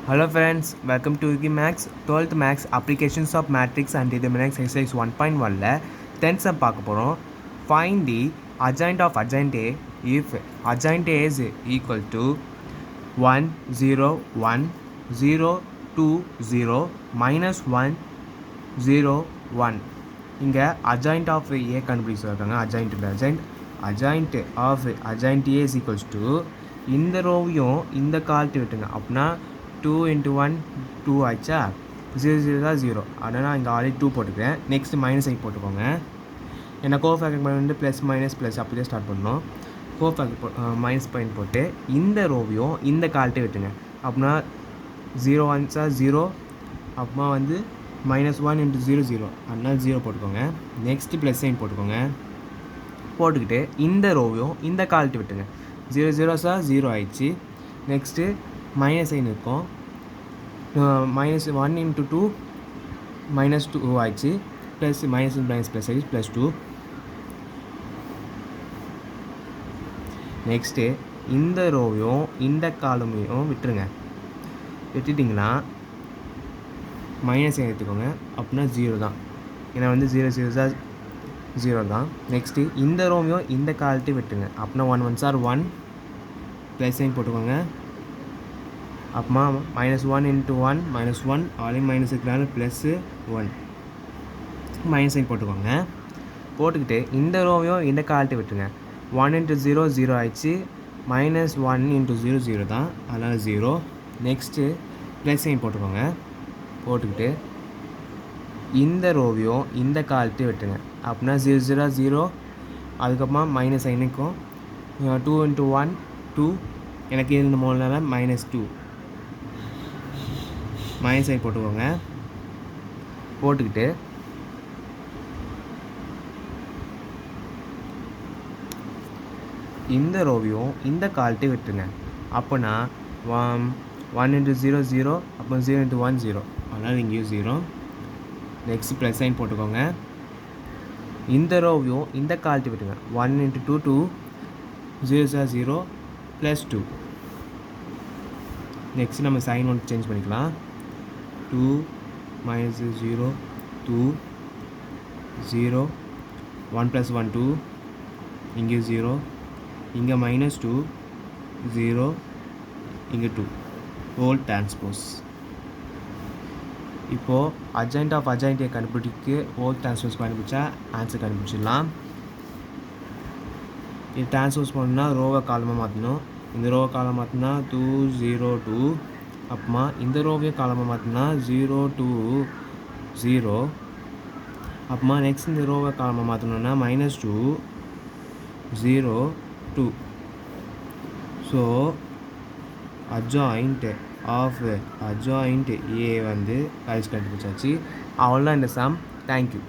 Hello friends, welcome to Max 12th Max Applications of Matrix and Determinants Exercise 1.1ல 10th sum பார்க்க போகிறோம். Find the adjoint of adjoint A if adjoint A is equal to 1, 0, 1, 0, 2, 0, minus 1, 0, 1. இங்கே adjoint of A கண்டுபிடிச்சிருக்காங்க. adjoint of adjoint A is equals to இந்த ரோவையும் இந்த called விட்டுங்க. அப்படின்னா 2 into 1 2 ஆச்சா, 0 0 தான் 0. அதனால் இங்கே ஆல்ரெடி 2 போட்டுக்கிறேன். நெக்ஸ்ட் மைனஸ் 8 போட்டுக்கோங்க. ஏன்னா கோஃபேக்டர் வந்து ப்ளஸ் மைனஸ் ப்ளஸ் அப்படியே ஸ்டார்ட் பண்ணணும். கோஃபேக்டர் மைனஸ் பாயிண்ட் போட்டு இந்த ரோவையும் இந்த கால்ட்டு விட்டுங்க. அப்படின்னா 0 1 0, அப்புறமா வந்து minus 1 into 0 0, அதனால் 0 போட்டுக்கோங்க. நெக்ஸ்ட்டு ப்ளஸ் சைன் போட்டுக்கோங்க. போட்டுக்கிட்டு இந்த ரோவையும் இந்த கால்ட்டு விட்டுங்க. 0 0 0 ஆயிடுச்சு. நெக்ஸ்ட்டு மைனஸ் சைன் இருக்கும். minus 1 into 2 minus 2 ஆயிடுச்சு. ப்ளஸ் மைனஸ் மைனஸ் ப்ளஸ் ஆயிடுச்சு ப்ளஸ் 2. நெக்ஸ்ட்டு இந்த ரோவையும் இந்த காலமையும் விட்டுருங்க. விட்டுட்டிங்கன்னா மைனஸ் எடுத்துக்கோங்க. அப்படின்னா 0 தான். ஏன்னா வந்து 0 0 0 தான். நெக்ஸ்ட்டு இந்த ரோவையும் இந்த கால்ட்டு விட்டுருங்க. அப்படின்னா 1 1 1 ப்ளஸ் சைன் போட்டுக்கோங்க. அப்புறமா minus 1 into 1 minus 1 already minus இருக்கிறனால ப்ளஸ்ஸு 1 மைனஸ் சைன் போட்டுக்கோங்க. போட்டுக்கிட்டு இந்த ரோவையும் இந்த கால்ட்டு விட்டுருங்க. 1 into 0 0 ஆயிடுச்சு. minus 1 into 0 0 தான், அதனால் 0. நெக்ஸ்ட்டு ப்ளஸ் சைன் போட்டுக்கோங்க. போட்டுக்கிட்டு இந்த ரோவையும் இந்த கால்ட்டு விட்டுருங்க. அப்படின்னா 0 0 0, அதுக்கப்புறமா மைனஸ் சைனுக்கும் 2 into 1 2, எனக்கு இந்த மூணுனால minus 2 மைனஸ் சைன் போட்டுக்கோங்க. போட்டுக்கிட்டு இந்த ரோவையும் இந்த கால்ட்டு விட்டுருங்க. அப்போனா 1 into 0 0, அப்போ 0 into 1 0, அதனால் இங்கேயும் 0. நெக்ஸ்ட் ப்ளஸ் சைன் போட்டுக்கோங்க. இந்த ரோவையும் இந்த கால்ட்டு விட்டுங்க. 1 into 2 2, 0 0 ப்ளஸ் 2. நெக்ஸ்ட் நம்ம சைன் ஒன்று சேஞ்ச் பண்ணிக்கலாம். 2 minus 0 2 0 1 plus 1 2, இங்கே 0, இங்கே மைனஸ் 2 0, இங்கே 2 ஹோல் டிரான்ஸ்போஸ். இப்போது adjoint of adjoint கண்டுபிடிக்கு ஹோல் டிரான்ஸ்போஸ் கண்டுபிடிச்சா ஆன்சர் கண்டுபிடிச்சிடலாம். இது டிரான்ஸ்போஸ் பண்ணணும்னா ரோவை காலமாக மாற்றணும். இந்த ரோவை காலம் மாற்றினா 2 0 2, அப்புறமா இந்த ரோவையும் காலமாக மாற்றினா 0 2 0, அப்புறமா நெக்ஸ்ட் இந்த ரோவை காலமாக மாற்றணுன்னா minus 2 0 2. So adjoint of adjoint A வந்து கழிச்சு கண்டுபிடிச்சாச்சு. அவ்வளோதான் இந்த சம். தேங்க்யூ.